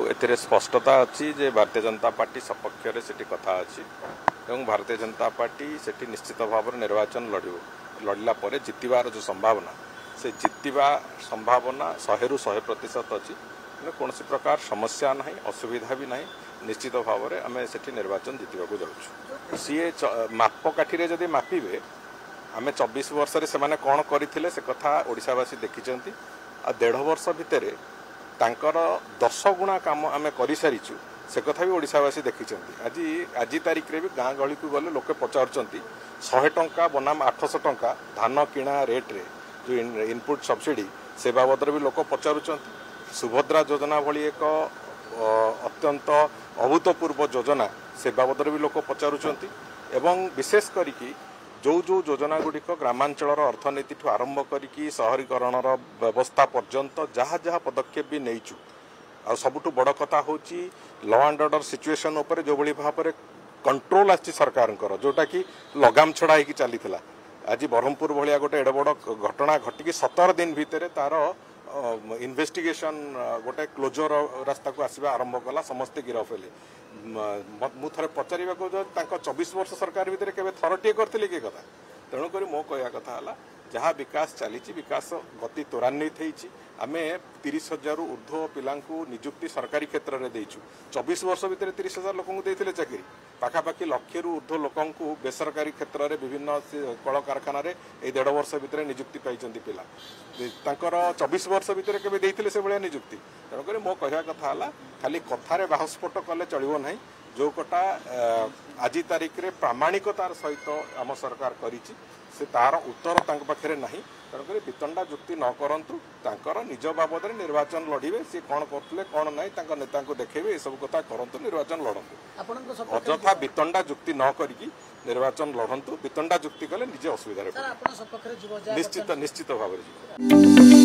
एथिरे स्पष्टता अच्छी जे भारतीय जनता पार्टी सपक्ष से कथा अच्छी एवं भारतीय जनता पार्टी से निश्चित भाव निर्वाचन लड़ला पर जितबार जो संभावना से जितवा संभावना 100% अच्छी कौन प्रकार समस्या ना असुविधा भी ना निश्चित भाव में आम से निर्वाचन जितवा जाऊँ सी मापकाठी जदि मापिबे आम 24 वर्ष से कौन करते से कथा ओडिशावासी देखिंट आ 1.5 वर्ष भितर तांकर 10 गुणा काम आम कर सारीचु से कथा भी ओडिशावासी देखिंट आज तारीख रे भी गाँ गली को गले लोके पचारुंट 100 टंका बनाम 800 टंका धान किणा रेट रे जो इनपुट सब्सिडी से बाबद भी लोक पचारुंट सुभद्रा योजना भली एक अत्यंत अभूतपूर्व योजना से बाबद भी लोक पचारुंट एवं विशेष करिकी जो जो योजना गुड़िक ग्रामांचल अर्थनीति ठू आरंभ करी शहरीकरण व्यवस्था पर्यंत जहाँ जहाँ पदक्षेप भी नहींचु आ सबुठु बड़ कथा हूँ लॉ एंड ऑर्डर सिचुएशन उपर जो भाई भाव में कंट्रोल आछि सरकार जोटा कि लगाम छड़ा होगी चली आज ब्रह्मपुर भाया गोटे एड बड़ घटना घटिकी 17 दिन भितर तार इन्वेस्टिगेशन गोटे क्लोजर रास्ता को आसवा आरंभ कला समस्ते गिरफ हेले मु थे पचार 24 वर्ष सरकार भितर केवे थरटीए करथिले कि कथा तेणुक मो कहया कथा है जहाँ विकास चली विकास गति त्वरान्वित होती आम 30,000 ऊर्ध्व पिला निजुक्ति सरकारी क्षेत्र में देचु 24 वर्ष भितर 30,000 लोक देते चाकरी पाखापाखि लक्षे ऊर्ध्व लोक बेसरकारी क्षेत्र में विभिन्न कल कारखाना 1.5 वर्ष भितर निजुक्ति पाई पिला 24 वर्ष भितर केवे देइथिले से भाया निजुक्ति तेणुक मो कहया कथा है खाली कथार बाहस्फोट कले चलो ना जो कटा आज तारीख रे प्रामाणिकतार सहित आम सरकार करिछि से तार उत्तर पाखे ना तेणुक वितंडा जुक्ति न करूँ निज बाबद निर्वाचन लड़े सी कौन करते कौन ना नेता को देखेबे ये सब कथा करूँ निर्वाचन लड़ू अजथा वितंडा जुक्ति न करी निर्वाचन लड़ू वितंडा जुक्ति कले निजे असुविधा निश्चित भाव।